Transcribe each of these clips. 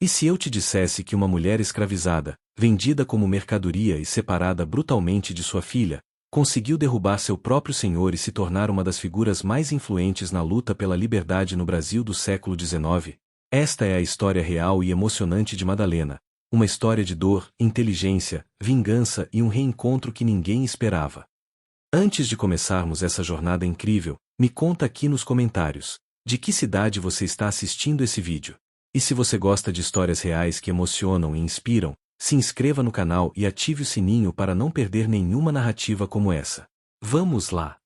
E se eu te dissesse que uma mulher escravizada, vendida como mercadoria e separada brutalmente de sua filha, conseguiu derrubar seu próprio senhor e se tornar uma das figuras mais influentes na luta pela liberdade no Brasil do século XIX? Esta é a história real e emocionante de Madalena, uma história de dor, inteligência, vingança e um reencontro que ninguém esperava. Antes de começarmos essa jornada incrível, me conta aqui nos comentários, de que cidade você está assistindo esse vídeo. E se você gosta de histórias reais que emocionam e inspiram, se inscreva no canal e ative o sininho para não perder nenhuma narrativa como essa. Vamos lá!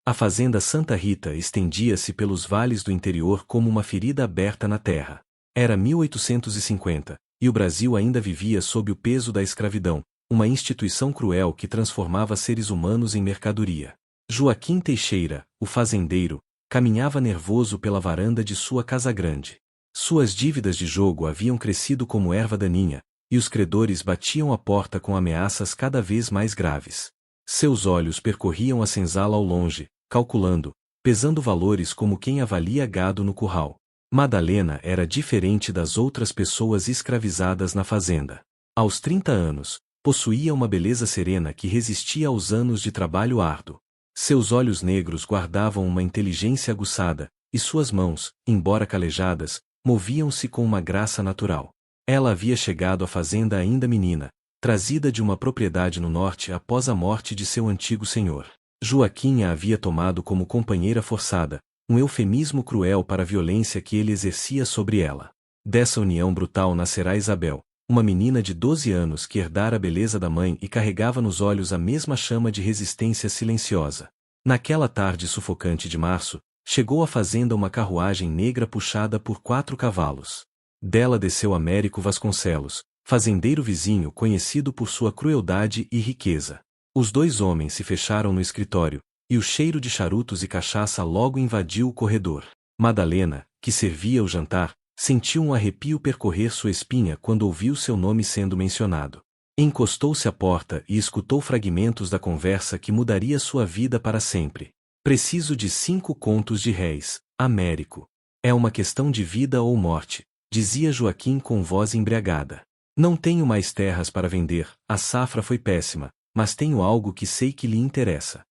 A fazenda Santa Rita estendia-se pelos vales do interior como uma ferida aberta na terra. Era 1850, e o Brasil ainda vivia sob o peso da escravidão, uma instituição cruel que transformava seres humanos em mercadoria. Joaquim Teixeira, o fazendeiro, caminhava nervoso pela varanda de sua casa grande. Suas dívidas de jogo haviam crescido como erva daninha, e os credores batiam a porta com ameaças cada vez mais graves. Seus olhos percorriam a senzala ao longe, calculando, pesando valores como quem avalia gado no curral. Madalena era diferente das outras pessoas escravizadas na fazenda. Aos 30 anos, possuía uma beleza serena que resistia aos anos de trabalho árduo. Seus olhos negros guardavam uma inteligência aguçada, e suas mãos, embora calejadas, moviam-se com uma graça natural. Ela havia chegado à fazenda ainda menina, trazida de uma propriedade no norte após a morte de seu antigo senhor. Joaquim a havia tomado como companheira forçada, um eufemismo cruel para a violência que ele exercia sobre ela. Dessa união brutal nascerá Isabel, uma menina de 12 anos que herdara a beleza da mãe e carregava nos olhos a mesma chama de resistência silenciosa. Naquela tarde sufocante de março, chegou à fazenda uma carruagem negra puxada por 4 cavalos. Dela desceu Américo Vasconcelos, fazendeiro vizinho conhecido por sua crueldade e riqueza. Os 2 homens se fecharam no escritório, e o cheiro de charutos e cachaça logo invadiu o corredor. Madalena, que servia o jantar, sentiu um arrepio percorrer sua espinha quando ouviu seu nome sendo mencionado. Encostou-se à porta e escutou fragmentos da conversa que mudaria sua vida para sempre. Preciso de 5 contos de réis, Américo. É uma questão de vida ou morte, dizia Joaquim com voz embriagada. Não tenho mais terras para vender, a safra foi péssima, mas tenho algo que sei que lhe interessa.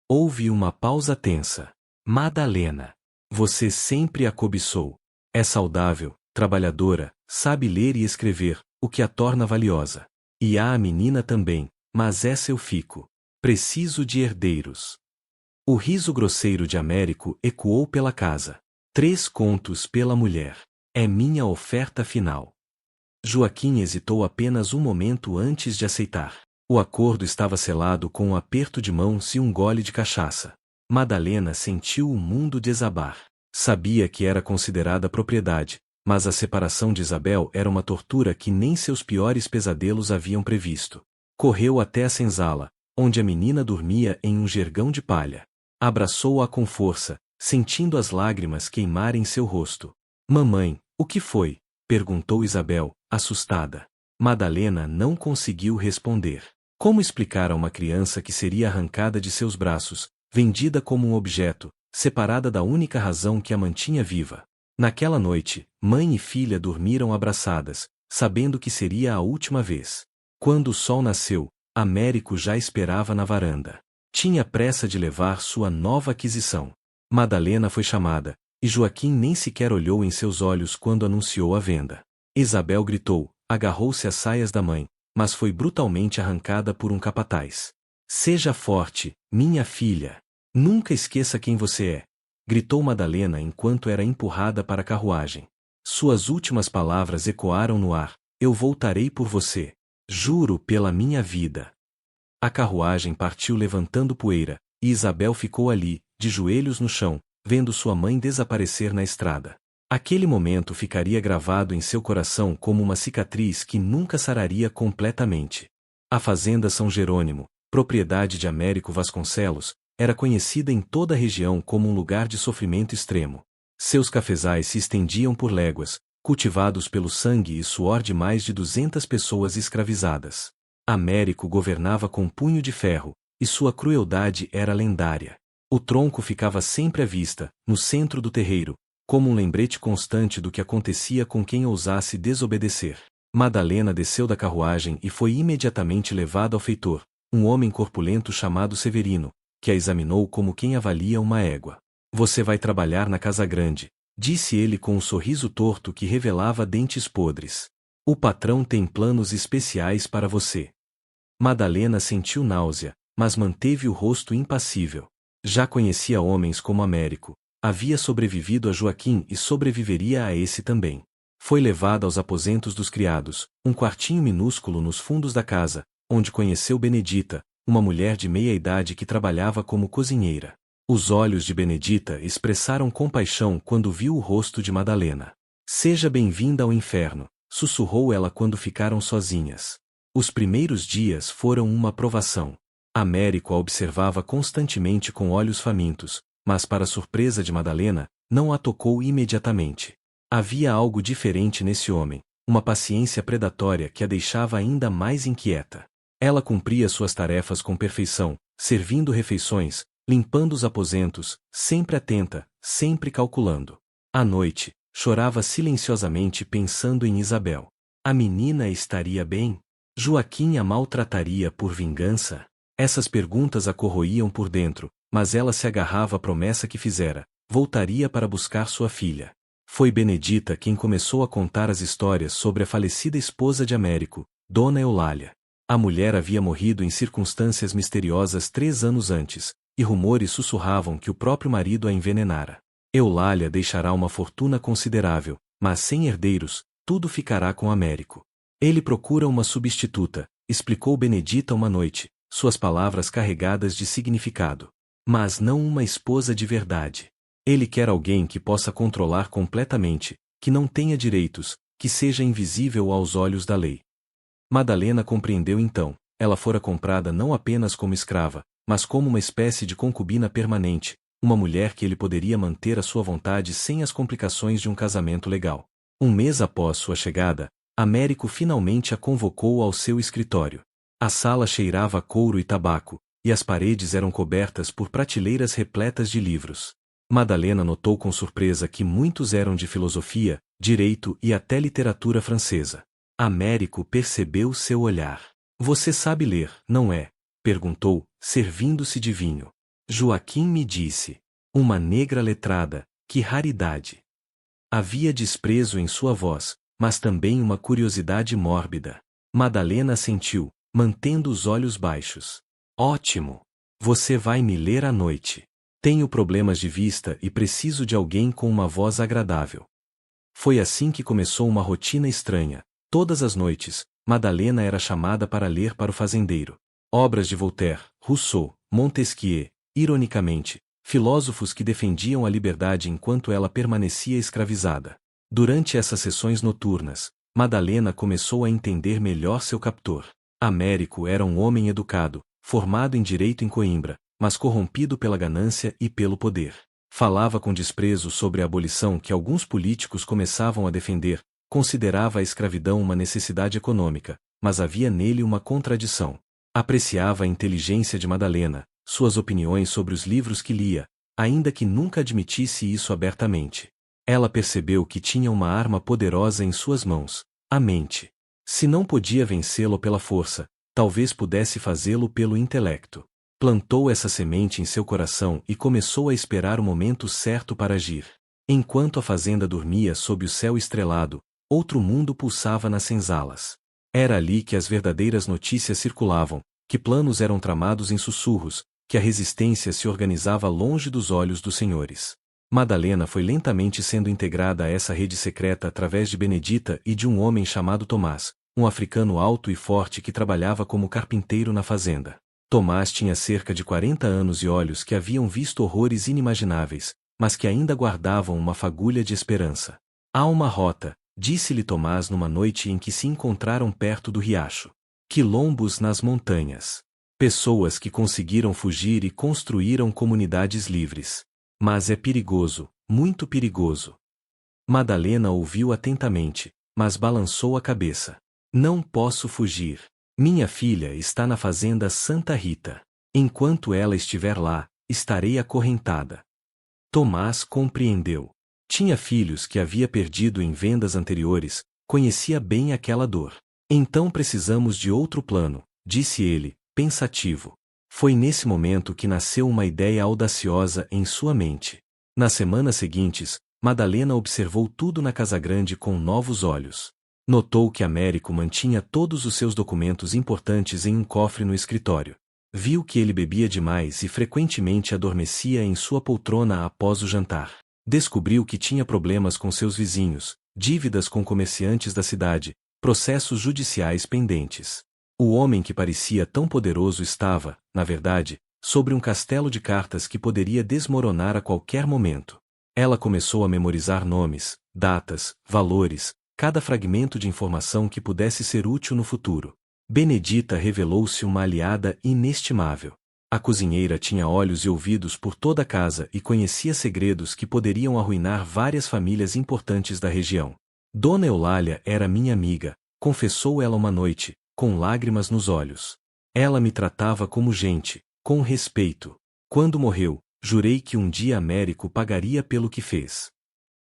Houve uma pausa tensa. Madalena. Você sempre a cobiçou. É saudável, trabalhadora, sabe ler e escrever, o que a torna valiosa. E há a menina também, mas essa eu fico. Preciso de herdeiros. O riso grosseiro de Américo ecoou pela casa. 3 contos pela mulher. É minha oferta final. Joaquim hesitou apenas um momento antes de aceitar. O acordo estava selado com um aperto de mãos e um gole de cachaça. Madalena sentiu o mundo desabar. Sabia que era considerada propriedade, mas a separação de Isabel era uma tortura que nem seus piores pesadelos haviam previsto. Correu até a senzala, onde a menina dormia em um jergão de palha. Abraçou-a com força, sentindo as lágrimas queimarem seu rosto. Mamãe, o que foi? Perguntou Isabel, assustada. Madalena não conseguiu responder. Como explicar a uma criança que seria arrancada de seus braços, vendida como um objeto, separada da única razão que a mantinha viva? Naquela noite, mãe e filha dormiram abraçadas, sabendo que seria a última vez. Quando o sol nasceu, Américo já esperava na varanda. Tinha pressa de levar sua nova aquisição. Madalena foi chamada, e Joaquim nem sequer olhou em seus olhos quando anunciou a venda. Isabel gritou, agarrou-se às saias da mãe, mas foi brutalmente arrancada por um capataz. Seja forte, minha filha. Nunca esqueça quem você é, gritou Madalena enquanto era empurrada para a carruagem. Suas últimas palavras ecoaram no ar, eu voltarei por você. Juro pela minha vida. A carruagem partiu levantando poeira, e Isabel ficou ali, de joelhos no chão, vendo sua mãe desaparecer na estrada. Aquele momento ficaria gravado em seu coração como uma cicatriz que nunca sararia completamente. A fazenda São Jerônimo, propriedade de Américo Vasconcelos, era conhecida em toda a região como um lugar de sofrimento extremo. Seus cafezais se estendiam por léguas, cultivados pelo sangue e suor de mais de 200 pessoas escravizadas. Américo governava com punho de ferro, e sua crueldade era lendária. O tronco ficava sempre à vista, no centro do terreiro, como um lembrete constante do que acontecia com quem ousasse desobedecer. Madalena desceu da carruagem e foi imediatamente levada ao feitor, um homem corpulento chamado Severino, que a examinou como quem avalia uma égua. Você vai trabalhar na casa grande, disse ele com um sorriso torto que revelava dentes podres. O patrão tem planos especiais para você. Madalena sentiu náusea, mas manteve o rosto impassível. Já conhecia homens como Américo, havia sobrevivido a Joaquim e sobreviveria a esse também. Foi levada aos aposentos dos criados, um quartinho minúsculo nos fundos da casa, onde conheceu Benedita, uma mulher de meia idade que trabalhava como cozinheira. Os olhos de Benedita expressaram compaixão quando viu o rosto de Madalena. Seja bem-vinda ao inferno, sussurrou ela quando ficaram sozinhas. Os primeiros dias foram uma provação. Américo a observava constantemente com olhos famintos, mas para surpresa de Madalena, não a tocou imediatamente. Havia algo diferente nesse homem, uma paciência predatória que a deixava ainda mais inquieta. Ela cumpria suas tarefas com perfeição, servindo refeições, limpando os aposentos, sempre atenta, sempre calculando. À noite, chorava silenciosamente pensando em Isabel. A menina estaria bem? Joaquim a maltrataria por vingança? Essas perguntas a corroíam por dentro, mas ela se agarrava à promessa que fizera, voltaria para buscar sua filha. Foi Benedita quem começou a contar as histórias sobre a falecida esposa de Américo, Dona Eulália. A mulher havia morrido em circunstâncias misteriosas 3 anos antes, e rumores sussurravam que o próprio marido a envenenara. Eulália deixará uma fortuna considerável, mas sem herdeiros, tudo ficará com Américo. Ele procura uma substituta, explicou Benedita uma noite, suas palavras carregadas de significado. Mas não uma esposa de verdade. Ele quer alguém que possa controlar completamente, que não tenha direitos, que seja invisível aos olhos da lei. Madalena compreendeu então, ela fora comprada não apenas como escrava, mas como uma espécie de concubina permanente, uma mulher que ele poderia manter à sua vontade sem as complicações de um casamento legal. Um mês após sua chegada, Américo finalmente a convocou ao seu escritório. A sala cheirava a couro e tabaco, e as paredes eram cobertas por prateleiras repletas de livros. Madalena notou com surpresa que muitos eram de filosofia, direito e até literatura francesa. Américo percebeu seu olhar. Você sabe ler, não é? Perguntou, servindo-se de vinho. Joaquim me disse. Uma negra letrada, que raridade. Havia desprezo em sua voz, mas também uma curiosidade mórbida. Madalena assentiu, mantendo os olhos baixos. Ótimo! Você vai me ler à noite. Tenho problemas de vista e preciso de alguém com uma voz agradável. Foi assim que começou uma rotina estranha. Todas as noites, Madalena era chamada para ler para o fazendeiro. Obras de Voltaire, Rousseau, Montesquieu, ironicamente, filósofos que defendiam a liberdade enquanto ela permanecia escravizada. Durante essas sessões noturnas, Madalena começou a entender melhor seu captor. Américo era um homem educado, formado em direito em Coimbra, mas corrompido pela ganância e pelo poder. Falava com desprezo sobre a abolição que alguns políticos começavam a defender, considerava a escravidão uma necessidade econômica, mas havia nele uma contradição. Apreciava a inteligência de Madalena, suas opiniões sobre os livros que lia, ainda que nunca admitisse isso abertamente. Ela percebeu que tinha uma arma poderosa em suas mãos, a mente. Se não podia vencê-lo pela força, talvez pudesse fazê-lo pelo intelecto. Plantou essa semente em seu coração e começou a esperar o momento certo para agir. Enquanto a fazenda dormia sob o céu estrelado, outro mundo pulsava nas senzalas. Era ali que as verdadeiras notícias circulavam, que planos eram tramados em sussurros, que a resistência se organizava longe dos olhos dos senhores. Madalena foi lentamente sendo integrada a essa rede secreta através de Benedita e de um homem chamado Tomás, um africano alto e forte que trabalhava como carpinteiro na fazenda. Tomás tinha cerca de 40 anos e olhos que haviam visto horrores inimagináveis, mas que ainda guardavam uma fagulha de esperança. Há uma rota, disse-lhe Tomás numa noite em que se encontraram perto do riacho. Quilombos nas montanhas. Pessoas que conseguiram fugir e construíram comunidades livres. Mas é perigoso, muito perigoso. Madalena ouviu atentamente, mas balançou a cabeça. Não posso fugir. Minha filha está na fazenda Santa Rita. Enquanto ela estiver lá, estarei acorrentada. Tomás compreendeu. Tinha filhos que havia perdido em vendas anteriores, conhecia bem aquela dor. Então precisamos de outro plano, disse ele, pensativo. Foi nesse momento que nasceu uma ideia audaciosa em sua mente. Nas semanas seguintes, Madalena observou tudo na Casagrande com novos olhos. Notou que Américo mantinha todos os seus documentos importantes em um cofre no escritório. Viu que ele bebia demais e frequentemente adormecia em sua poltrona após o jantar. Descobriu que tinha problemas com seus vizinhos, dívidas com comerciantes da cidade, processos judiciais pendentes. O homem que parecia tão poderoso estava, na verdade, sobre um castelo de cartas que poderia desmoronar a qualquer momento. Ela começou a memorizar nomes, datas, valores, cada fragmento de informação que pudesse ser útil no futuro. Benedita revelou-se uma aliada inestimável. A cozinheira tinha olhos e ouvidos por toda a casa e conhecia segredos que poderiam arruinar várias famílias importantes da região. Dona Eulália era minha amiga, confessou ela uma noite, com lágrimas nos olhos. Ela me tratava como gente, com respeito. Quando morreu, jurei que um dia Américo pagaria pelo que fez.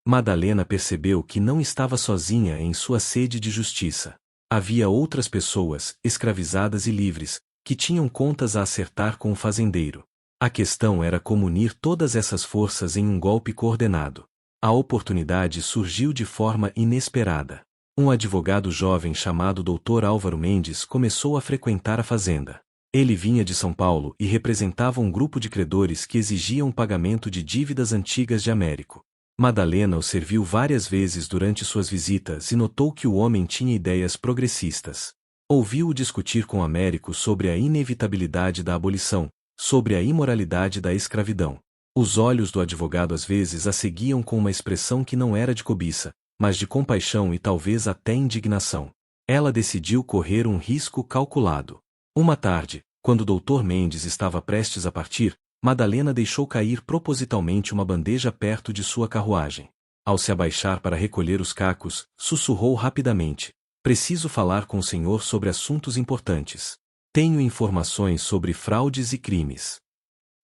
Madalena percebeu que não estava sozinha em sua sede de justiça. Havia outras pessoas, escravizadas e livres, que tinham contas a acertar com o fazendeiro. A questão era como unir todas essas forças em um golpe coordenado. A oportunidade surgiu de forma inesperada. Um advogado jovem chamado Dr. Álvaro Mendes começou a frequentar a fazenda. Ele vinha de São Paulo e representava um grupo de credores que exigiam o pagamento de dívidas antigas de Américo. Madalena o serviu várias vezes durante suas visitas e notou que o homem tinha ideias progressistas. Ouviu-o discutir com Américo sobre a inevitabilidade da abolição, sobre a imoralidade da escravidão. Os olhos do advogado às vezes a seguiam com uma expressão que não era de cobiça, mas de compaixão e talvez até indignação. Ela decidiu correr um risco calculado. Uma tarde, quando o Dr. Mendes estava prestes a partir, Madalena deixou cair propositalmente uma bandeja perto de sua carruagem. Ao se abaixar para recolher os cacos, sussurrou rapidamente: "Preciso falar com o senhor sobre assuntos importantes. Tenho informações sobre fraudes e crimes."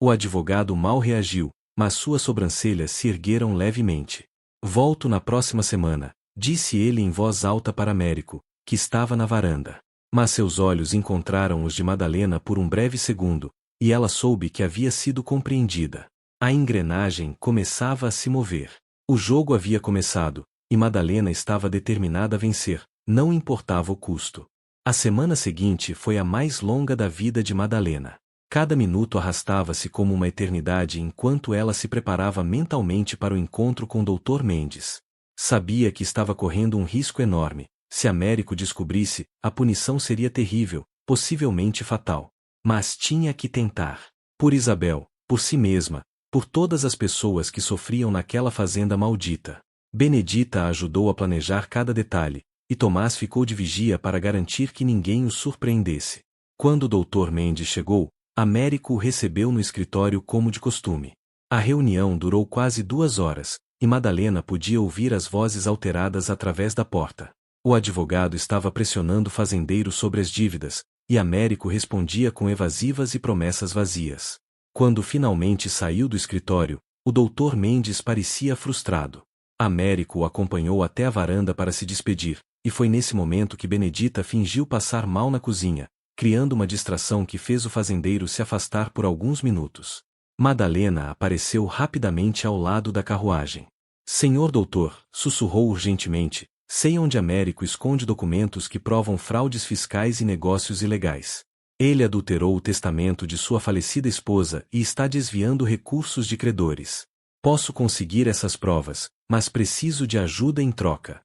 O advogado mal reagiu, mas suas sobrancelhas se ergueram levemente. "Volto na próxima semana", disse ele em voz alta para Américo, que estava na varanda. Mas seus olhos encontraram os de Madalena por um breve segundo, e ela soube que havia sido compreendida. A engrenagem começava a se mover. O jogo havia começado, e Madalena estava determinada a vencer, não importava o custo. A semana seguinte foi a mais longa da vida de Madalena. Cada minuto arrastava-se como uma eternidade enquanto ela se preparava mentalmente para o encontro com o Dr. Mendes. Sabia que estava correndo um risco enorme. Se Américo descobrisse, a punição seria terrível, possivelmente fatal. Mas tinha que tentar. Por Isabel, por si mesma, por todas as pessoas que sofriam naquela fazenda maldita. Benedita a ajudou a planejar cada detalhe, e Tomás ficou de vigia para garantir que ninguém o surpreendesse. Quando o Dr. Mendes chegou, Américo o recebeu no escritório como de costume. A reunião durou quase 2 horas, e Madalena podia ouvir as vozes alteradas através da porta. O advogado estava pressionando o fazendeiro sobre as dívidas, e Américo respondia com evasivas e promessas vazias. Quando finalmente saiu do escritório, o Dr. Mendes parecia frustrado. Américo o acompanhou até a varanda para se despedir, e foi nesse momento que Benedita fingiu passar mal na cozinha, criando uma distração que fez o fazendeiro se afastar por alguns minutos. Madalena apareceu rapidamente ao lado da carruagem. "Senhor doutor", sussurrou urgentemente, "sei onde Américo esconde documentos que provam fraudes fiscais e negócios ilegais. Ele adulterou o testamento de sua falecida esposa e está desviando recursos de credores. Posso conseguir essas provas, mas preciso de ajuda em troca."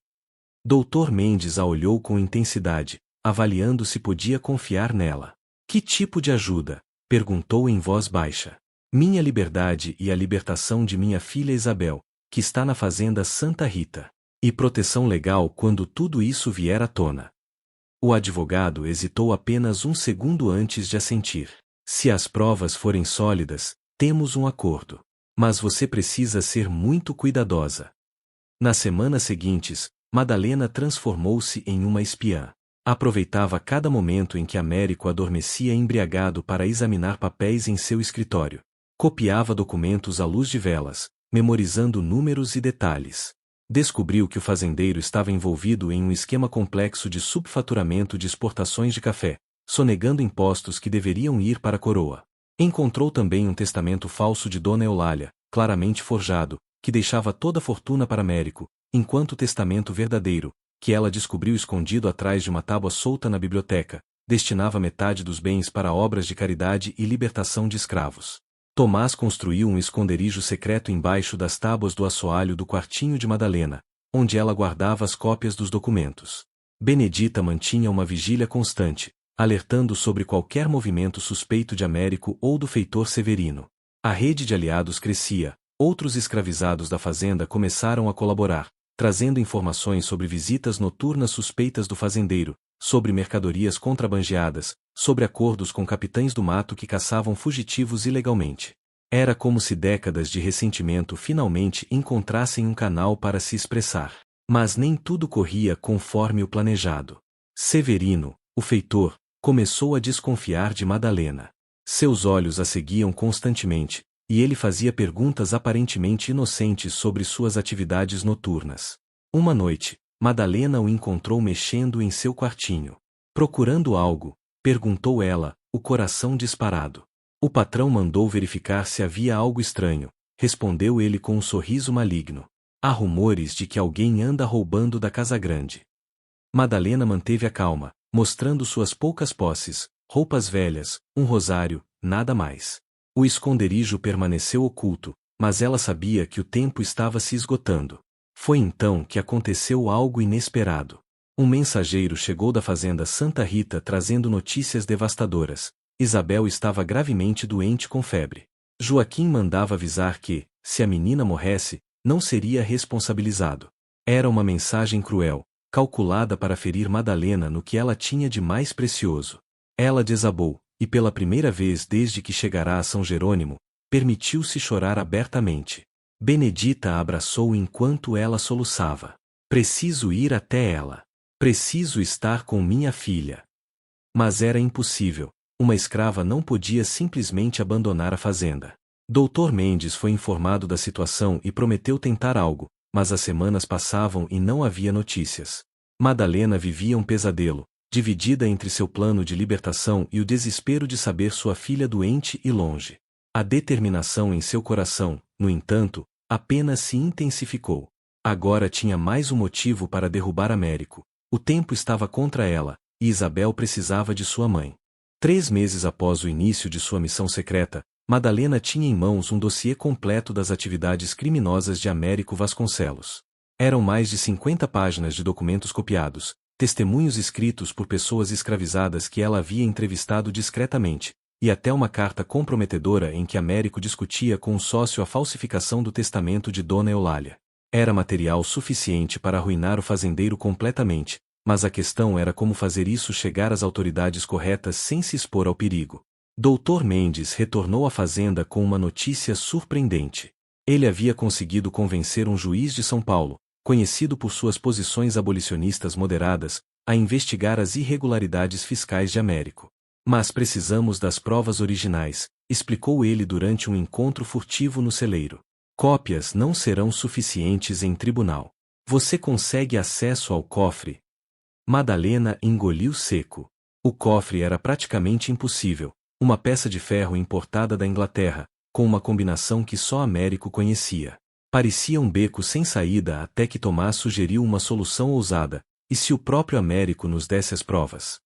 Dr. Mendes a olhou com intensidade, avaliando se podia confiar nela. "Que tipo de ajuda?" perguntou em voz baixa. "Minha liberdade e a libertação de minha filha Isabel, que está na fazenda Santa Rita. E proteção legal quando tudo isso vier à tona." O advogado hesitou apenas um segundo antes de assentir. "Se as provas forem sólidas, temos um acordo. Mas você precisa ser muito cuidadosa." Nas semanas seguintes, Madalena transformou-se em uma espiã. Aproveitava cada momento em que Américo adormecia embriagado para examinar papéis em seu escritório. Copiava documentos à luz de velas, memorizando números e detalhes. Descobriu que o fazendeiro estava envolvido em um esquema complexo de subfaturamento de exportações de café, sonegando impostos que deveriam ir para a coroa. Encontrou também um testamento falso de Dona Eulália, claramente forjado, que deixava toda a fortuna para Américo, enquanto o testamento verdadeiro, que ela descobriu escondido atrás de uma tábua solta na biblioteca, destinava metade dos bens para obras de caridade e libertação de escravos. Tomás construiu um esconderijo secreto embaixo das tábuas do assoalho do quartinho de Madalena, onde ela guardava as cópias dos documentos. Benedita mantinha uma vigília constante, alertando sobre qualquer movimento suspeito de Américo ou do feitor Severino. A rede de aliados crescia, outros escravizados da fazenda começaram a colaborar, trazendo informações sobre visitas noturnas suspeitas do fazendeiro, sobre mercadorias contrabandeadas, sobre acordos com capitães do mato que caçavam fugitivos ilegalmente. Era como se décadas de ressentimento finalmente encontrassem um canal para se expressar. Mas nem tudo corria conforme o planejado. Severino, o feitor, começou a desconfiar de Madalena. Seus olhos a seguiam constantemente, e ele fazia perguntas aparentemente inocentes sobre suas atividades noturnas. Uma noite, Madalena o encontrou mexendo em seu quartinho. Procurando algo, perguntou ela, o coração disparado. O patrão mandou verificar se havia algo estranho, respondeu ele com um sorriso maligno. Há rumores de que alguém anda roubando da casa grande. Madalena manteve a calma, mostrando suas poucas posses, roupas velhas, um rosário, nada mais. O esconderijo permaneceu oculto, mas ela sabia que o tempo estava se esgotando. Foi então que aconteceu algo inesperado. Um mensageiro chegou da fazenda Santa Rita trazendo notícias devastadoras. Isabel estava gravemente doente com febre. Joaquim mandava avisar que, se a menina morresse, não seria responsabilizado. Era uma mensagem cruel, calculada para ferir Madalena no que ela tinha de mais precioso. Ela desabou, e pela primeira vez desde que chegará a São Jerônimo, permitiu-se chorar abertamente. Benedita a abraçou enquanto ela soluçava. Preciso ir até ela. Preciso estar com minha filha. Mas era impossível. Uma escrava não podia simplesmente abandonar a fazenda. Dr. Mendes foi informado da situação e prometeu tentar algo, mas as semanas passavam e não havia notícias. Madalena vivia um pesadelo, dividida entre seu plano de libertação e o desespero de saber sua filha doente e longe. A determinação em seu coração, no entanto, apenas se intensificou. Agora tinha mais um motivo para derrubar Américo. O tempo estava contra ela, e Isabel precisava de sua mãe. 3 meses após o início de sua missão secreta, Madalena tinha em mãos um dossiê completo das atividades criminosas de Américo Vasconcelos. Eram mais de 50 páginas de documentos copiados, testemunhos escritos por pessoas escravizadas que ela havia entrevistado discretamente, e até uma carta comprometedora em que Américo discutia com um sócio a falsificação do testamento de Dona Eulália. Era material suficiente para arruinar o fazendeiro completamente, mas a questão era como fazer isso chegar às autoridades corretas sem se expor ao perigo. Dr. Mendes retornou à fazenda com uma notícia surpreendente. Ele havia conseguido convencer um juiz de São Paulo, conhecido por suas posições abolicionistas moderadas, a investigar as irregularidades fiscais de Américo. Mas precisamos das provas originais, explicou ele durante um encontro furtivo no celeiro. Cópias não serão suficientes em tribunal. Você consegue acesso ao cofre? Madalena engoliu seco. O cofre era praticamente impossível, uma peça de ferro importada da Inglaterra, com uma combinação que só Américo conhecia. Parecia um beco sem saída até que Tomás sugeriu uma solução ousada, e se o próprio Américo nos desse as provas?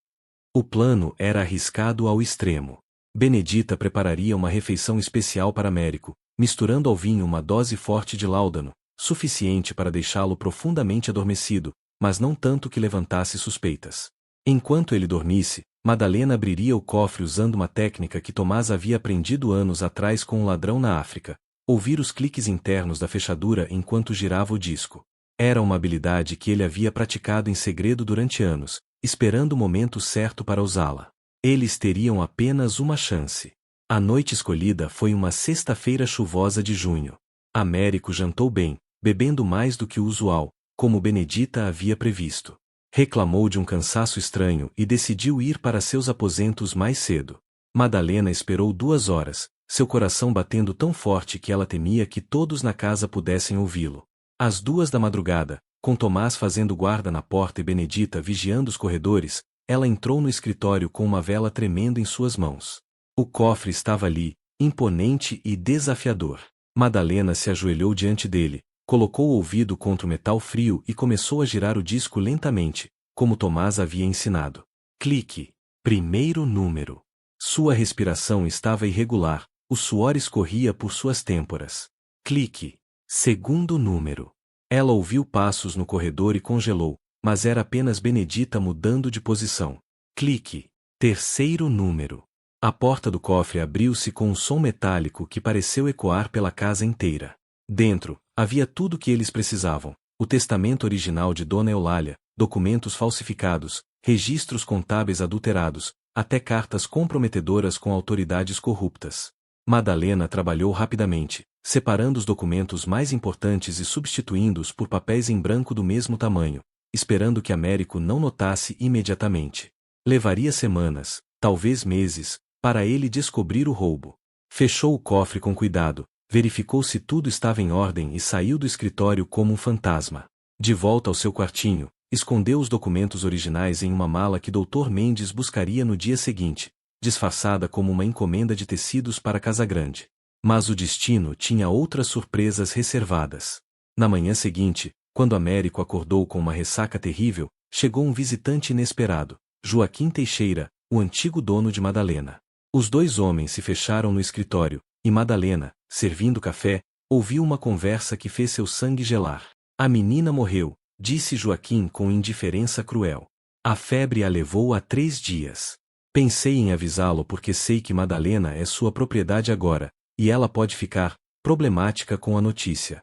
O plano era arriscado ao extremo. Benedita prepararia uma refeição especial para Américo, misturando ao vinho uma dose forte de láudano, suficiente para deixá-lo profundamente adormecido, mas não tanto que levantasse suspeitas. Enquanto ele dormisse, Madalena abriria o cofre usando uma técnica que Tomás havia aprendido anos atrás com um ladrão na África: ouvir os cliques internos da fechadura enquanto girava o disco. Era uma habilidade que ele havia praticado em segredo durante anos, esperando o momento certo para usá-la. Eles teriam apenas uma chance. A noite escolhida foi uma sexta-feira chuvosa de junho. Américo jantou bem, bebendo mais do que o usual, como Benedita havia previsto. Reclamou de um cansaço estranho e decidiu ir para seus aposentos mais cedo. Madalena esperou 2 horas, seu coração batendo tão forte que ela temia que todos na casa pudessem ouvi-lo. Às 2 da madrugada, com Tomás fazendo guarda na porta e Benedita vigiando os corredores, ela entrou no escritório com uma vela tremendo em suas mãos. O cofre estava ali, imponente e desafiador. Madalena se ajoelhou diante dele, colocou o ouvido contra o metal frio e começou a girar o disco lentamente, como Tomás havia ensinado. Clique. Primeiro número. Sua respiração estava irregular, o suor escorria por suas têmporas. Clique. Segundo número. Ela ouviu passos no corredor e congelou, mas era apenas Benedita mudando de posição. Clique. Terceiro número. A porta do cofre abriu-se com um som metálico que pareceu ecoar pela casa inteira. Dentro, havia tudo o que eles precisavam: o testamento original de Dona Eulália, documentos falsificados, registros contábeis adulterados, até cartas comprometedoras com autoridades corruptas. Madalena trabalhou rapidamente, separando os documentos mais importantes e substituindo-os por papéis em branco do mesmo tamanho, esperando que Américo não notasse imediatamente. Levaria semanas, talvez meses, para ele descobrir o roubo. Fechou o cofre com cuidado, verificou se tudo estava em ordem e saiu do escritório como um fantasma. De volta ao seu quartinho, escondeu os documentos originais em uma mala que Dr. Mendes buscaria no dia seguinte, disfarçada como uma encomenda de tecidos para Casagrande. Mas o destino tinha outras surpresas reservadas. Na manhã seguinte, quando Américo acordou com uma ressaca terrível, chegou um visitante inesperado, Joaquim Teixeira, o antigo dono de Madalena. Os 2 homens se fecharam no escritório, e Madalena, servindo café, ouviu uma conversa que fez seu sangue gelar. A menina morreu, disse Joaquim com indiferença cruel. A febre a levou há 3 dias. Pensei em avisá-lo porque sei que Madalena é sua propriedade agora, e ela pode ficar problemática com a notícia.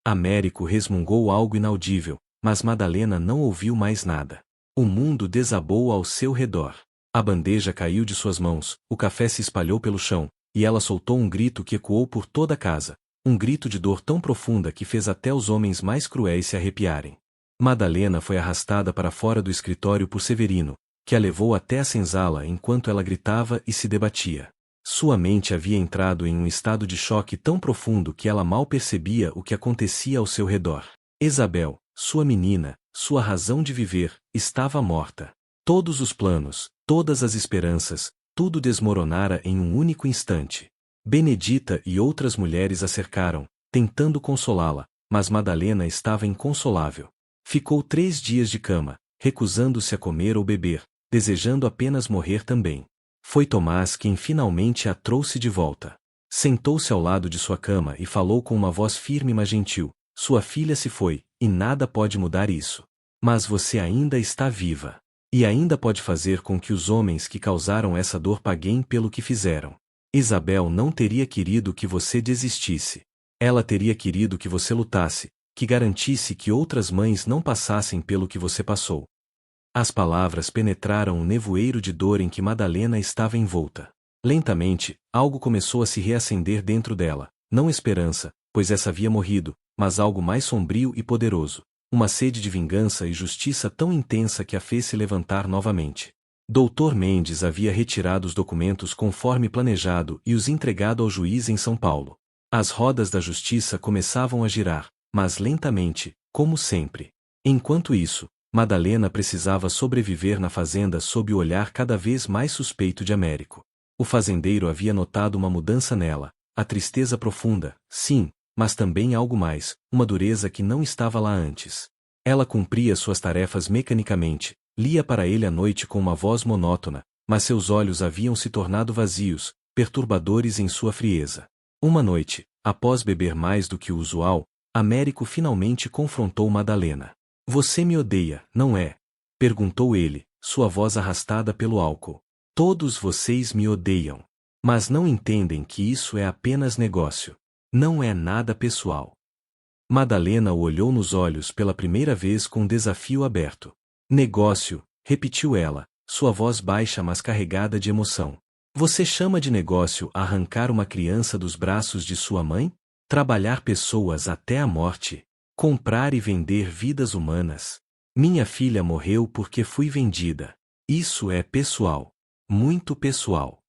Américo resmungou algo inaudível, mas Madalena não ouviu mais nada. O mundo desabou ao seu redor. A bandeja caiu de suas mãos, o café se espalhou pelo chão, e ela soltou um grito que ecoou por toda a casa, um grito de dor tão profunda que fez até os homens mais cruéis se arrepiarem. Madalena foi arrastada para fora do escritório por Severino, que a levou até a senzala enquanto ela gritava e se debatia. Sua mente havia entrado em um estado de choque tão profundo que ela mal percebia o que acontecia ao seu redor. Isabel, sua menina, sua razão de viver, estava morta. Todos os planos, todas as esperanças, tudo desmoronara em um único instante. Benedita e outras mulheres a cercaram, tentando consolá-la, mas Madalena estava inconsolável. Ficou 3 dias de cama, recusando-se a comer ou beber, desejando apenas morrer também. Foi Tomás quem finalmente a trouxe de volta. Sentou-se ao lado de sua cama e falou com uma voz firme mas gentil: sua filha se foi, e nada pode mudar isso. Mas você ainda está viva. E ainda pode fazer com que os homens que causaram essa dor paguem pelo que fizeram. Isabel não teria querido que você desistisse. Ela teria querido que você lutasse, que garantisse que outras mães não passassem pelo que você passou. As palavras penetraram o nevoeiro de dor em que Madalena estava envolta. Lentamente, algo começou a se reacender dentro dela, não esperança, pois essa havia morrido, mas algo mais sombrio e poderoso. Uma sede de vingança e justiça tão intensa que a fez se levantar novamente. Dr. Mendes havia retirado os documentos conforme planejado e os entregado ao juiz em São Paulo. As rodas da justiça começavam a girar, mas lentamente, como sempre. Enquanto isso, Madalena precisava sobreviver na fazenda sob o olhar cada vez mais suspeito de Américo. O fazendeiro havia notado uma mudança nela, a tristeza profunda, sim, mas também algo mais, uma dureza que não estava lá antes. Ela cumpria suas tarefas mecanicamente, lia para ele à noite com uma voz monótona, mas seus olhos haviam se tornado vazios, perturbadores em sua frieza. Uma noite, após beber mais do que o usual, Américo finalmente confrontou Madalena. Você me odeia, não é? Perguntou ele, sua voz arrastada pelo álcool. Todos vocês me odeiam. Mas não entendem que isso é apenas negócio. Não é nada pessoal. Madalena o olhou nos olhos pela primeira vez com desafio aberto. Negócio, repetiu ela, sua voz baixa mas carregada de emoção. Você chama de negócio arrancar uma criança dos braços de sua mãe? Trabalhar pessoas até a morte? Comprar e vender vidas humanas? Minha filha morreu porque fui vendida. Isso é pessoal. Muito pessoal.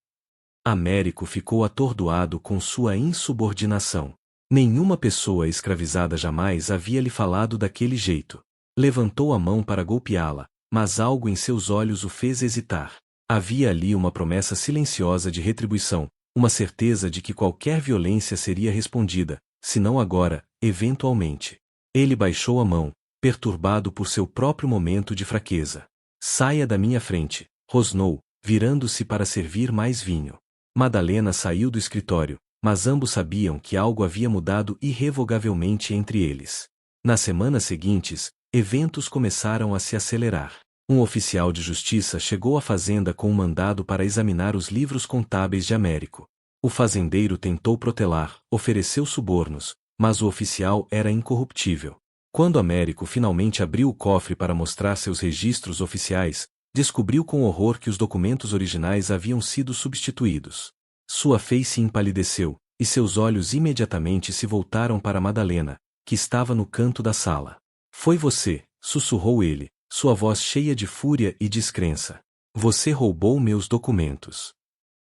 Américo ficou atordoado com sua insubordinação. Nenhuma pessoa escravizada jamais havia lhe falado daquele jeito. Levantou a mão para golpeá-la, mas algo em seus olhos o fez hesitar. Havia ali uma promessa silenciosa de retribuição, uma certeza de que qualquer violência seria respondida, se não agora, eventualmente. Ele baixou a mão, perturbado por seu próprio momento de fraqueza. Saia da minha frente, rosnou, virando-se para servir mais vinho. Madalena saiu do escritório, mas ambos sabiam que algo havia mudado irrevogavelmente entre eles. Nas semanas seguintes, eventos começaram a se acelerar. Um oficial de justiça chegou à fazenda com um mandado para examinar os livros contábeis de Américo. O fazendeiro tentou protelar, ofereceu subornos, mas o oficial era incorruptível. Quando Américo finalmente abriu o cofre para mostrar seus registros oficiais, descobriu com horror que os documentos originais haviam sido substituídos. Sua face empalideceu, e seus olhos imediatamente se voltaram para Madalena, que estava no canto da sala. Foi você, sussurrou ele, sua voz cheia de fúria e descrença. Você roubou meus documentos.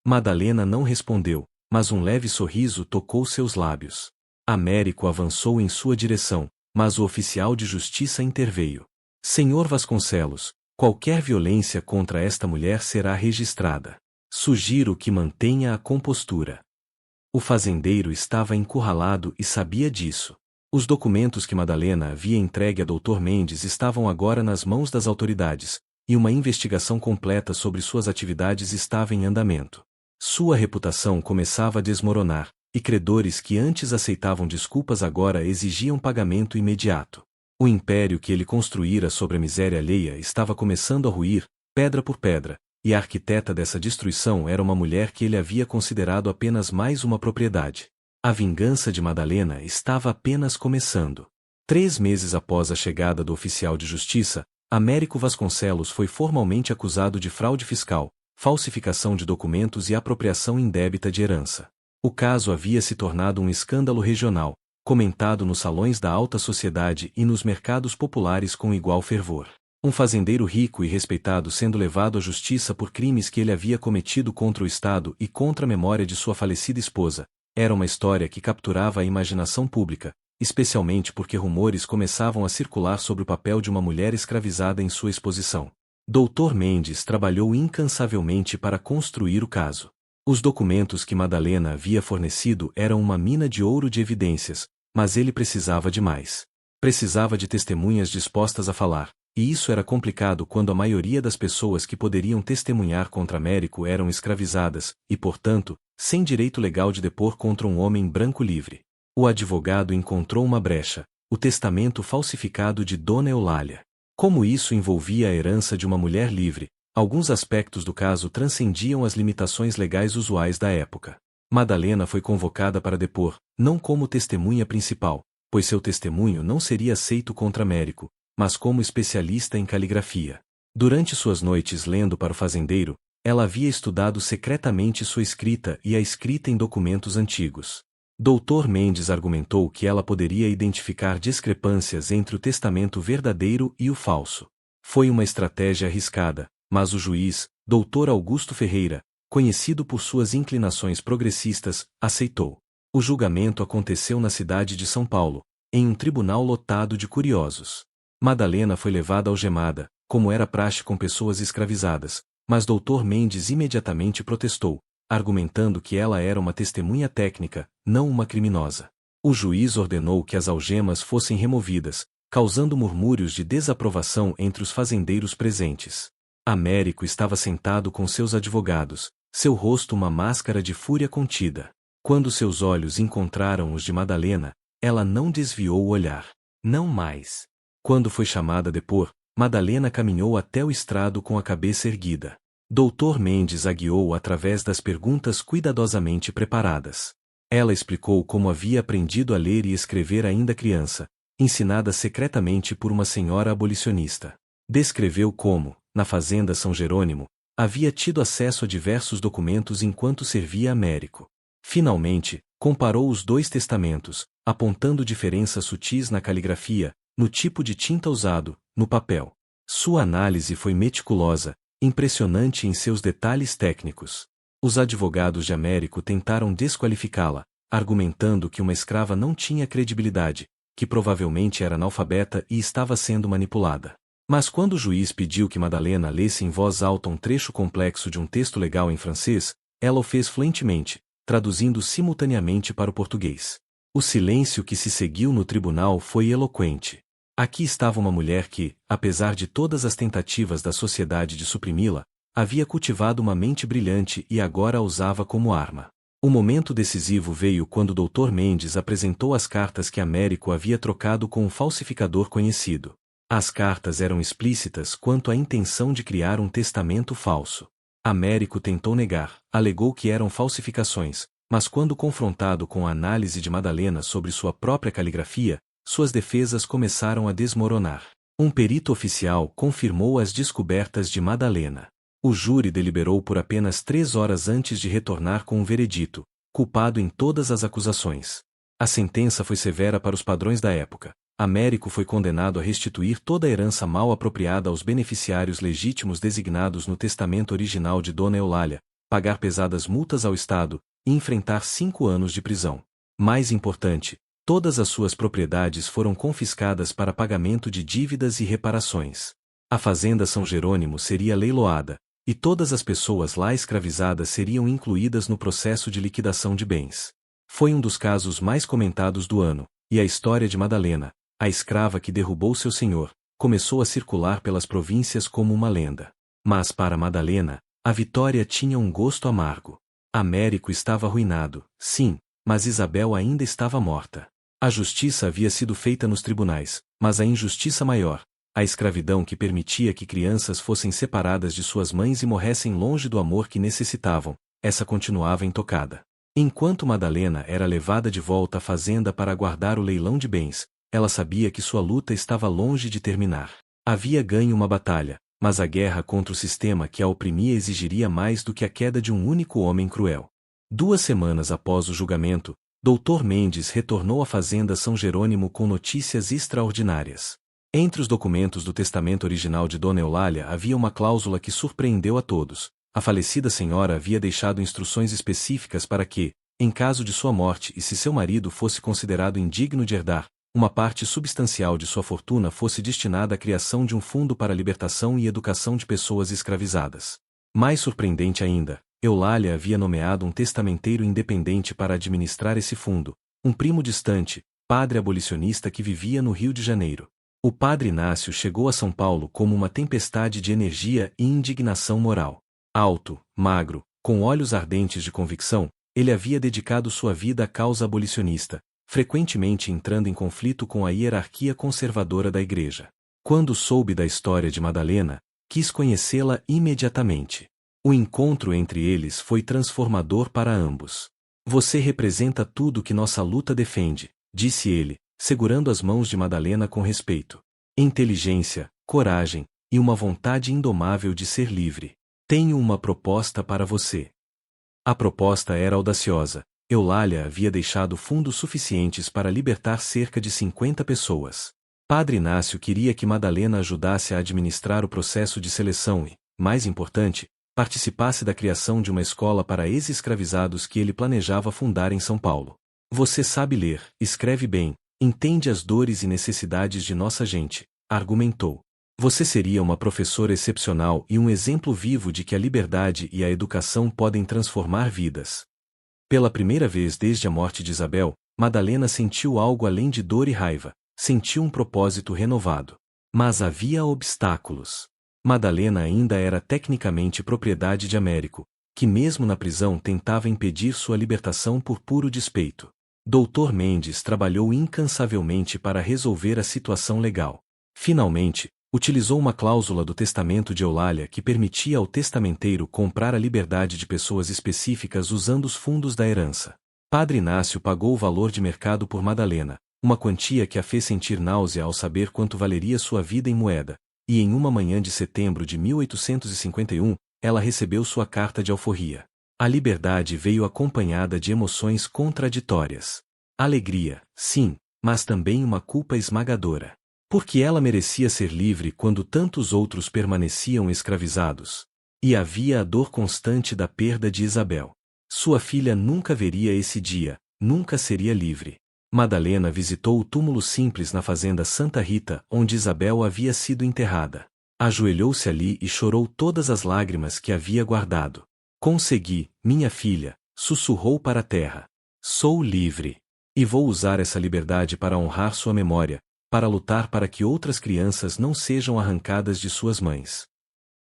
Madalena não respondeu, mas um leve sorriso tocou seus lábios. Américo avançou em sua direção, mas o oficial de justiça interveio. Senhor Vasconcelos, qualquer violência contra esta mulher será registrada. Sugiro que mantenha a compostura. O fazendeiro estava encurralado e sabia disso. Os documentos que Madalena havia entregue a Dr. Mendes estavam agora nas mãos das autoridades, e uma investigação completa sobre suas atividades estava em andamento. Sua reputação começava a desmoronar, e credores que antes aceitavam desculpas agora exigiam pagamento imediato. O império que ele construíra sobre a miséria alheia estava começando a ruir, pedra por pedra, e a arquiteta dessa destruição era uma mulher que ele havia considerado apenas mais uma propriedade. A vingança de Madalena estava apenas começando. 3 meses após a chegada do oficial de justiça, Américo Vasconcelos foi formalmente acusado de fraude fiscal, falsificação de documentos e apropriação indébita de herança. O caso havia se tornado um escândalo regional, comentado nos salões da alta sociedade e nos mercados populares com igual fervor. Um fazendeiro rico e respeitado sendo levado à justiça por crimes que ele havia cometido contra o Estado e contra a memória de sua falecida esposa, era uma história que capturava a imaginação pública, especialmente porque rumores começavam a circular sobre o papel de uma mulher escravizada em sua exposição. Dr. Mendes trabalhou incansavelmente para construir o caso. Os documentos que Madalena havia fornecido eram uma mina de ouro de evidências, mas ele precisava de mais. Precisava de testemunhas dispostas a falar, e isso era complicado quando a maioria das pessoas que poderiam testemunhar contra Américo eram escravizadas, e portanto, sem direito legal de depor contra um homem branco livre. O advogado encontrou uma brecha, o testamento falsificado de Dona Eulália. Como isso envolvia a herança de uma mulher livre, alguns aspectos do caso transcendiam as limitações legais usuais da época. Madalena foi convocada para depor, não como testemunha principal, pois seu testemunho não seria aceito contra Américo, mas como especialista em caligrafia. Durante suas noites lendo para o fazendeiro, ela havia estudado secretamente sua escrita e a escrita em documentos antigos. Dr. Mendes argumentou que ela poderia identificar discrepâncias entre o testamento verdadeiro e o falso. Foi uma estratégia arriscada, mas o juiz, Dr. Augusto Ferreira, conhecido por suas inclinações progressistas, aceitou. O julgamento aconteceu na cidade de São Paulo, em um tribunal lotado de curiosos. Madalena foi levada algemada, como era praxe com pessoas escravizadas, mas Dr. Mendes imediatamente protestou, argumentando que ela era uma testemunha técnica, não uma criminosa. O juiz ordenou que as algemas fossem removidas, causando murmúrios de desaprovação entre os fazendeiros presentes. Américo estava sentado com seus advogados, seu rosto uma máscara de fúria contida. Quando seus olhos encontraram os de Madalena, ela não desviou o olhar. Não mais. Quando foi chamada a depor, Madalena caminhou até o estrado com a cabeça erguida. Dr. Mendes a guiou através das perguntas cuidadosamente preparadas. Ela explicou como havia aprendido a ler e escrever ainda criança, ensinada secretamente por uma senhora abolicionista. Descreveu como, na fazenda São Jerônimo, havia tido acesso a diversos documentos enquanto servia a Américo. Finalmente, comparou os 2 testamentos, apontando diferenças sutis na caligrafia, no tipo de tinta usado, no papel. Sua análise foi meticulosa, impressionante em seus detalhes técnicos. Os advogados de Américo tentaram desqualificá-la, argumentando que uma escrava não tinha credibilidade, que provavelmente era analfabeta e estava sendo manipulada. Mas quando o juiz pediu que Madalena lesse em voz alta um trecho complexo de um texto legal em francês, ela o fez fluentemente, traduzindo simultaneamente para o português. O silêncio que se seguiu no tribunal foi eloquente. Aqui estava uma mulher que, apesar de todas as tentativas da sociedade de suprimi-la, havia cultivado uma mente brilhante e agora a usava como arma. O momento decisivo veio quando o Dr. Mendes apresentou as cartas que Américo havia trocado com um falsificador conhecido. As cartas eram explícitas quanto à intenção de criar um testamento falso. Américo tentou negar, alegou que eram falsificações, mas quando confrontado com a análise de Madalena sobre sua própria caligrafia, suas defesas começaram a desmoronar. Um perito oficial confirmou as descobertas de Madalena. O júri deliberou por apenas 3 horas antes de retornar com um veredito, culpado em todas as acusações. A sentença foi severa para os padrões da época. Américo foi condenado a restituir toda a herança mal apropriada aos beneficiários legítimos designados no testamento original de Dona Eulália, pagar pesadas multas ao Estado e enfrentar 5 anos de prisão. Mais importante, todas as suas propriedades foram confiscadas para pagamento de dívidas e reparações. A fazenda São Jerônimo seria leiloada, e todas as pessoas lá escravizadas seriam incluídas no processo de liquidação de bens. Foi um dos casos mais comentados do ano, e a história de Madalena, a escrava que derrubou seu senhor, começou a circular pelas províncias como uma lenda. Mas para Madalena, a vitória tinha um gosto amargo. Américo estava arruinado, sim, mas Isabel ainda estava morta. A justiça havia sido feita nos tribunais, mas a injustiça maior, a escravidão que permitia que crianças fossem separadas de suas mães e morressem longe do amor que necessitavam, essa continuava intocada. Enquanto Madalena era levada de volta à fazenda para aguardar o leilão de bens, ela sabia que sua luta estava longe de terminar. Havia ganho uma batalha, mas a guerra contra o sistema que a oprimia exigiria mais do que a queda de um único homem cruel. 2 semanas após o julgamento, Dr. Mendes retornou à fazenda São Jerônimo com notícias extraordinárias. Entre os documentos do testamento original de Dona Eulália havia uma cláusula que surpreendeu a todos. A falecida senhora havia deixado instruções específicas para que, em caso de sua morte e se seu marido fosse considerado indigno de herdar, uma parte substancial de sua fortuna fosse destinada à criação de um fundo para a libertação e educação de pessoas escravizadas. Mais surpreendente ainda, Eulália havia nomeado um testamenteiro independente para administrar esse fundo, um primo distante, padre abolicionista que vivia no Rio de Janeiro. O padre Inácio chegou a São Paulo como uma tempestade de energia e indignação moral. Alto, magro, com olhos ardentes de convicção, ele havia dedicado sua vida à causa abolicionista, frequentemente entrando em conflito com a hierarquia conservadora da Igreja. Quando soube da história de Madalena, quis conhecê-la imediatamente. O encontro entre eles foi transformador para ambos. Você representa tudo que nossa luta defende, disse ele, segurando as mãos de Madalena com respeito. Inteligência, coragem e uma vontade indomável de ser livre. Tenho uma proposta para você. A proposta era audaciosa. Eulália havia deixado fundos suficientes para libertar cerca de 50 pessoas. Padre Inácio queria que Madalena ajudasse a administrar o processo de seleção e, mais importante, participasse da criação de uma escola para ex-escravizados que ele planejava fundar em São Paulo. Você sabe ler, escreve bem, entende as dores e necessidades de nossa gente, argumentou. Você seria uma professora excepcional e um exemplo vivo de que a liberdade e a educação podem transformar vidas. Pela primeira vez desde a morte de Isabel, Madalena sentiu algo além de dor e raiva, sentiu um propósito renovado. Mas havia obstáculos. Madalena ainda era tecnicamente propriedade de Américo, que mesmo na prisão tentava impedir sua libertação por puro despeito. Dr. Mendes trabalhou incansavelmente para resolver a situação legal. Finalmente, utilizou uma cláusula do testamento de Eulália que permitia ao testamenteiro comprar a liberdade de pessoas específicas usando os fundos da herança. Padre Inácio pagou o valor de mercado por Madalena, uma quantia que a fez sentir náusea ao saber quanto valeria sua vida em moeda, e em uma manhã de setembro de 1851, ela recebeu sua carta de alforria. A liberdade veio acompanhada de emoções contraditórias. Alegria, sim, mas também uma culpa esmagadora. Porque ela merecia ser livre quando tantos outros permaneciam escravizados. E havia a dor constante da perda de Isabel. Sua filha nunca veria esse dia, nunca seria livre. Madalena visitou o túmulo simples na fazenda Santa Rita, onde Isabel havia sido enterrada. Ajoelhou-se ali e chorou todas as lágrimas que havia guardado. Consegui, minha filha, sussurrou para a terra. Sou livre. E vou usar essa liberdade para honrar sua memória, para lutar para que outras crianças não sejam arrancadas de suas mães.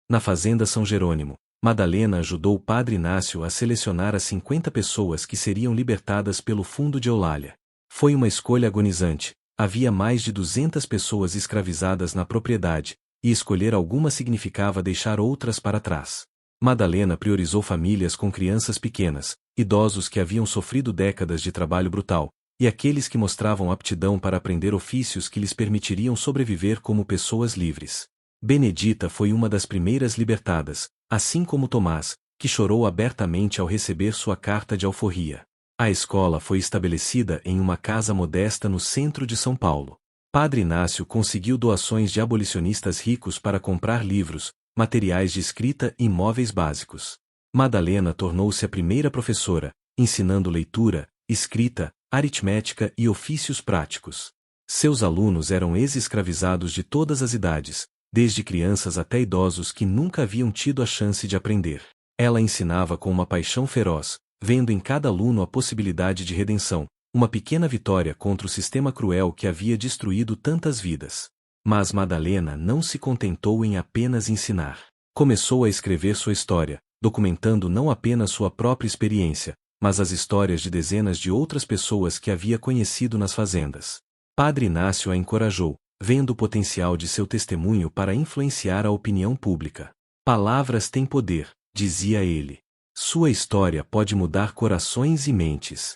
Na fazenda São Jerônimo, Madalena ajudou o padre Inácio a selecionar as 50 pessoas que seriam libertadas pelo fundo de Eulália. Foi uma escolha agonizante, havia mais de 200 pessoas escravizadas na propriedade, e escolher algumas significava deixar outras para trás. Madalena priorizou famílias com crianças pequenas, idosos que haviam sofrido décadas de trabalho brutal, e aqueles que mostravam aptidão para aprender ofícios que lhes permitiriam sobreviver como pessoas livres. Benedita foi uma das primeiras libertadas, assim como Tomás, que chorou abertamente ao receber sua carta de alforria. A escola foi estabelecida em uma casa modesta no centro de São Paulo. Padre Inácio conseguiu doações de abolicionistas ricos para comprar livros, materiais de escrita e móveis básicos. Madalena tornou-se a primeira professora, ensinando leitura, escrita, aritmética e ofícios práticos. Seus alunos eram ex-escravizados de todas as idades, desde crianças até idosos que nunca haviam tido a chance de aprender. Ela ensinava com uma paixão feroz, vendo em cada aluno a possibilidade de redenção, uma pequena vitória contra o sistema cruel que havia destruído tantas vidas. Mas Madalena não se contentou em apenas ensinar. Começou a escrever sua história, documentando não apenas sua própria experiência, mas as histórias de dezenas de outras pessoas que havia conhecido nas fazendas. Padre Inácio a encorajou, vendo o potencial de seu testemunho para influenciar a opinião pública. Palavras têm poder, dizia ele. Sua história pode mudar corações e mentes.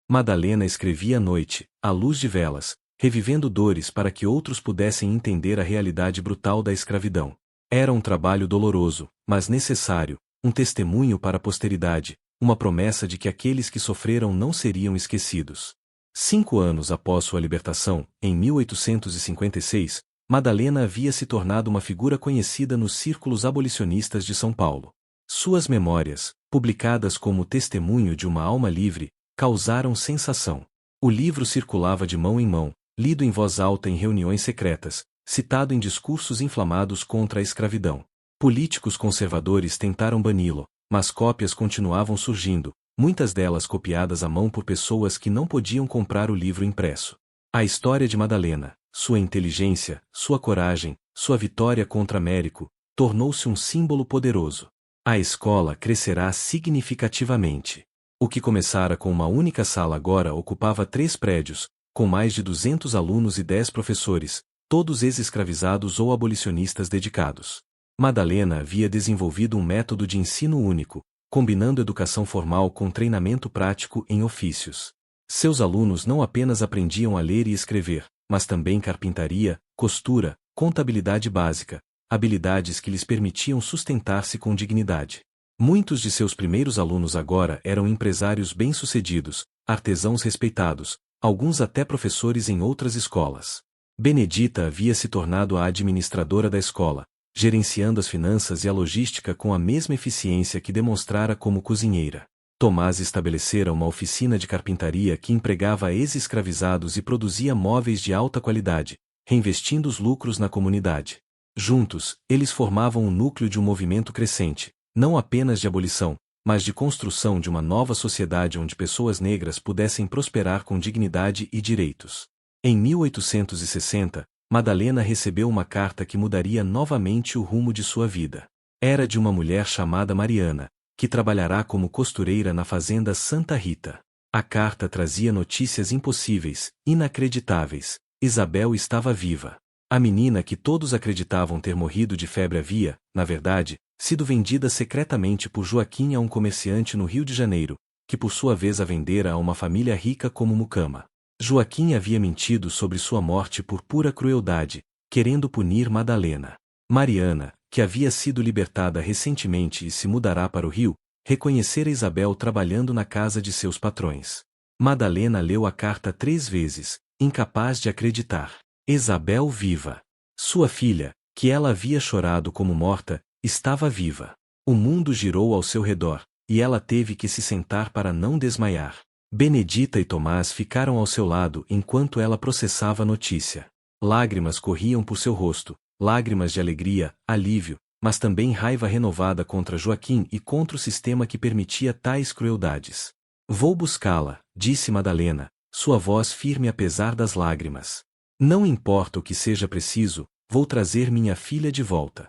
Madalena escrevia à noite, à luz de velas, revivendo dores para que outros pudessem entender a realidade brutal da escravidão. Era um trabalho doloroso, mas necessário, um testemunho para a posteridade, uma promessa de que aqueles que sofreram não seriam esquecidos. 5 anos após sua libertação, em 1856, Madalena havia se tornado uma figura conhecida nos círculos abolicionistas de São Paulo. Suas memórias, publicadas como testemunho de uma alma livre, causaram sensação. O livro circulava de mão em mão, lido em voz alta em reuniões secretas, citado em discursos inflamados contra a escravidão. Políticos conservadores tentaram bani-lo, mas cópias continuavam surgindo, muitas delas copiadas à mão por pessoas que não podiam comprar o livro impresso. A história de Madalena, sua inteligência, sua coragem, sua vitória contra Américo, tornou-se um símbolo poderoso. A escola crescerá significativamente. O que começara com uma única sala agora ocupava 3 prédios, com mais de 200 alunos e 10 professores, todos ex-escravizados ou abolicionistas dedicados. Madalena havia desenvolvido um método de ensino único, combinando educação formal com treinamento prático em ofícios. Seus alunos não apenas aprendiam a ler e escrever, mas também carpintaria, costura, contabilidade básica, habilidades que lhes permitiam sustentar-se com dignidade. Muitos de seus primeiros alunos agora eram empresários bem-sucedidos, artesãos respeitados, alguns até professores em outras escolas. Benedita havia se tornado a administradora da escola, gerenciando as finanças e a logística com a mesma eficiência que demonstrara como cozinheira. Tomás estabelecera uma oficina de carpintaria que empregava ex-escravizados e produzia móveis de alta qualidade, reinvestindo os lucros na comunidade. Juntos, eles formavam o núcleo de um movimento crescente, não apenas de abolição, mas de construção de uma nova sociedade onde pessoas negras pudessem prosperar com dignidade e direitos. Em 1860, Madalena recebeu uma carta que mudaria novamente o rumo de sua vida. Era de uma mulher chamada Mariana, que trabalhará como costureira na fazenda Santa Rita. A carta trazia notícias impossíveis, inacreditáveis. Isabel estava viva. A menina que todos acreditavam ter morrido de febre havia, na verdade, sido vendida secretamente por Joaquim a um comerciante no Rio de Janeiro, que por sua vez a vendera a uma família rica como Mucama. Joaquim havia mentido sobre sua morte por pura crueldade, querendo punir Madalena. Mariana, que havia sido libertada recentemente e se mudará para o Rio, reconhecera Isabel trabalhando na casa de seus patrões. Madalena leu a carta 3 vezes, incapaz de acreditar. Isabel viva. Sua filha, que ela havia chorado como morta, estava viva. O mundo girou ao seu redor, e ela teve que se sentar para não desmaiar. Benedita e Tomás ficaram ao seu lado enquanto ela processava a notícia. Lágrimas corriam por seu rosto, lágrimas de alegria, alívio, mas também raiva renovada contra Joaquim e contra o sistema que permitia tais crueldades. Vou buscá-la, disse Madalena, sua voz firme apesar das lágrimas. Não importa o que seja preciso, vou trazer minha filha de volta.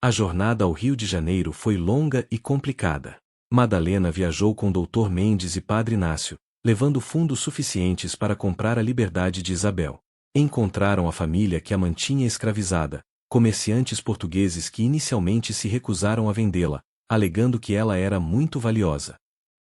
A jornada ao Rio de Janeiro foi longa e complicada. Madalena viajou com Dr. Mendes e Padre Inácio, levando fundos suficientes para comprar a liberdade de Isabel. Encontraram a família que a mantinha escravizada, comerciantes portugueses que inicialmente se recusaram a vendê-la, alegando que ela era muito valiosa.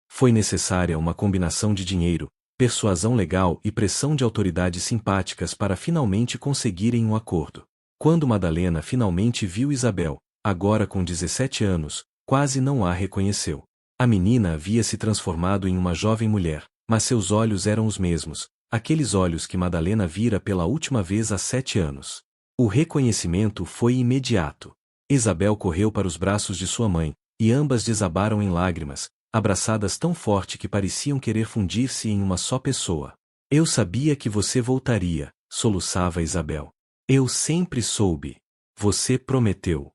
Foi necessária uma combinação de dinheiro, persuasão legal e pressão de autoridades simpáticas para finalmente conseguirem um acordo. Quando Madalena finalmente viu Isabel, agora com 17 anos, quase não a reconheceu. A menina havia se transformado em uma jovem mulher, mas seus olhos eram os mesmos, aqueles olhos que Madalena vira pela última vez há 7 anos. O reconhecimento foi imediato. Isabel correu para os braços de sua mãe, e ambas desabaram em lágrimas, abraçadas tão forte que pareciam querer fundir-se em uma só pessoa. Eu sabia que você voltaria, soluçava Isabel. Eu sempre soube. Você prometeu.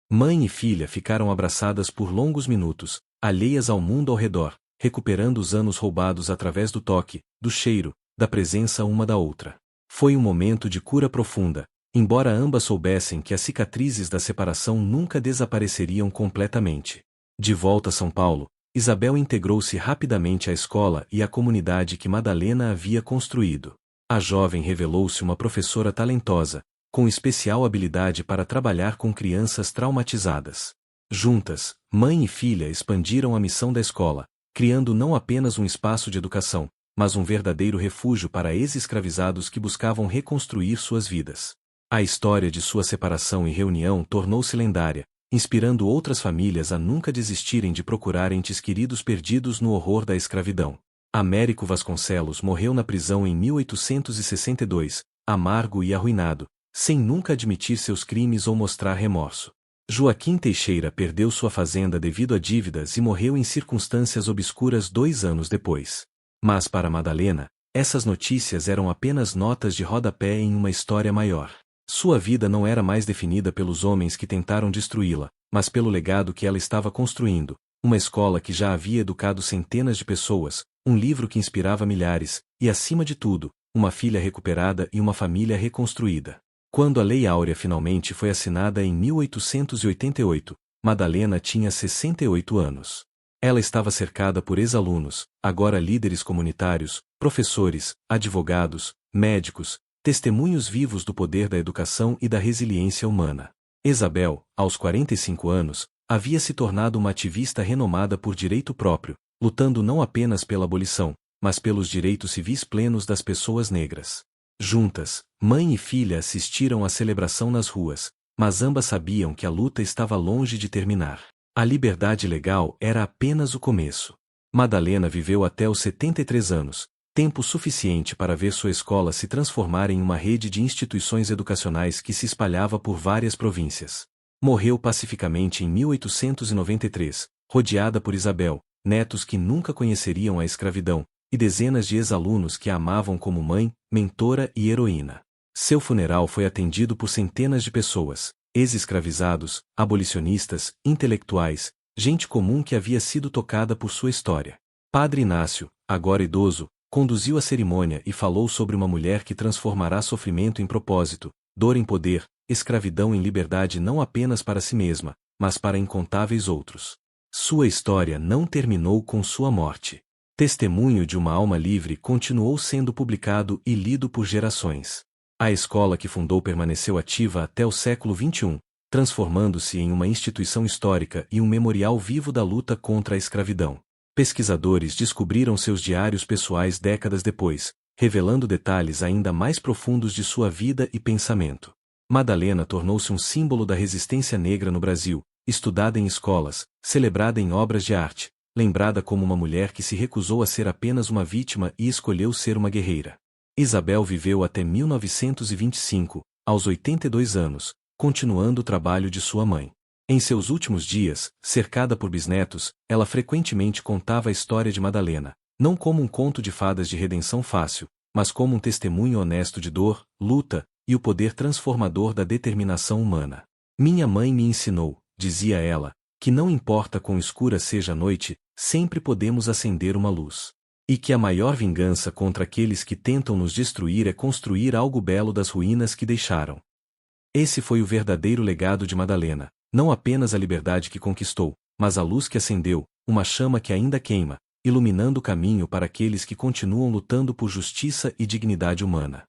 Mãe e filha ficaram abraçadas por longos minutos, alheias ao mundo ao redor, recuperando os anos roubados através do toque, do cheiro, da presença uma da outra. Foi um momento de cura profunda, embora ambas soubessem que as cicatrizes da separação nunca desapareceriam completamente. De volta a São Paulo, Isabel integrou-se rapidamente à escola e à comunidade que Madalena havia construído. A jovem revelou-se uma professora talentosa, com especial habilidade para trabalhar com crianças traumatizadas. Juntas, mãe e filha expandiram a missão da escola, criando não apenas um espaço de educação, mas um verdadeiro refúgio para ex-escravizados que buscavam reconstruir suas vidas. A história de sua separação e reunião tornou-se lendária, inspirando outras famílias a nunca desistirem de procurar entes queridos perdidos no horror da escravidão. Américo Vasconcelos morreu na prisão em 1862, amargo e arruinado, sem nunca admitir seus crimes ou mostrar remorso. Joaquim Teixeira perdeu sua fazenda devido a dívidas e morreu em circunstâncias obscuras 2 anos depois. Mas para Madalena, essas notícias eram apenas notas de rodapé em uma história maior. Sua vida não era mais definida pelos homens que tentaram destruí-la, mas pelo legado que ela estava construindo, uma escola que já havia educado centenas de pessoas, um livro que inspirava milhares, e acima de tudo, uma filha recuperada e uma família reconstruída. Quando a Lei Áurea finalmente foi assinada em 1888, Madalena tinha 68 anos. Ela estava cercada por ex-alunos, agora líderes comunitários, professores, advogados, médicos, testemunhos vivos do poder da educação e da resiliência humana. Isabel, aos 45 anos, havia se tornado uma ativista renomada por direito próprio, lutando não apenas pela abolição, mas pelos direitos civis plenos das pessoas negras. Juntas, mãe e filha assistiram à celebração nas ruas, mas ambas sabiam que a luta estava longe de terminar. A liberdade legal era apenas o começo. Madalena viveu até os 73 anos, tempo suficiente para ver sua escola se transformar em uma rede de instituições educacionais que se espalhava por várias províncias. Morreu pacificamente em 1893, rodeada por Isabel, netos que nunca conheceriam a escravidão, e dezenas de ex-alunos que a amavam como mãe, mentora e heroína. Seu funeral foi atendido por centenas de pessoas, ex-escravizados, abolicionistas, intelectuais, gente comum que havia sido tocada por sua história. Padre Inácio, agora idoso, conduziu a cerimônia e falou sobre uma mulher que transformará sofrimento em propósito, dor em poder, escravidão em liberdade não apenas para si mesma, mas para incontáveis outros. Sua história não terminou com sua morte. Testemunho de uma alma livre continuou sendo publicado e lido por gerações. A escola que fundou permaneceu ativa até o século XXI, transformando-se em uma instituição histórica e um memorial vivo da luta contra a escravidão. Pesquisadores descobriram seus diários pessoais décadas depois, revelando detalhes ainda mais profundos de sua vida e pensamento. Madalena tornou-se um símbolo da resistência negra no Brasil, estudada em escolas, celebrada em obras de arte, lembrada como uma mulher que se recusou a ser apenas uma vítima e escolheu ser uma guerreira. Isabel viveu até 1925, aos 82 anos, continuando o trabalho de sua mãe. Em seus últimos dias, cercada por bisnetos, ela frequentemente contava a história de Madalena, não como um conto de fadas de redenção fácil, mas como um testemunho honesto de dor, luta, e o poder transformador da determinação humana. Minha mãe me ensinou, dizia ela, que não importa quão escura seja a noite, sempre podemos acender uma luz. E que a maior vingança contra aqueles que tentam nos destruir é construir algo belo das ruínas que deixaram. Esse foi o verdadeiro legado de Madalena, não apenas a liberdade que conquistou, mas a luz que acendeu, uma chama que ainda queima, iluminando o caminho para aqueles que continuam lutando por justiça e dignidade humana.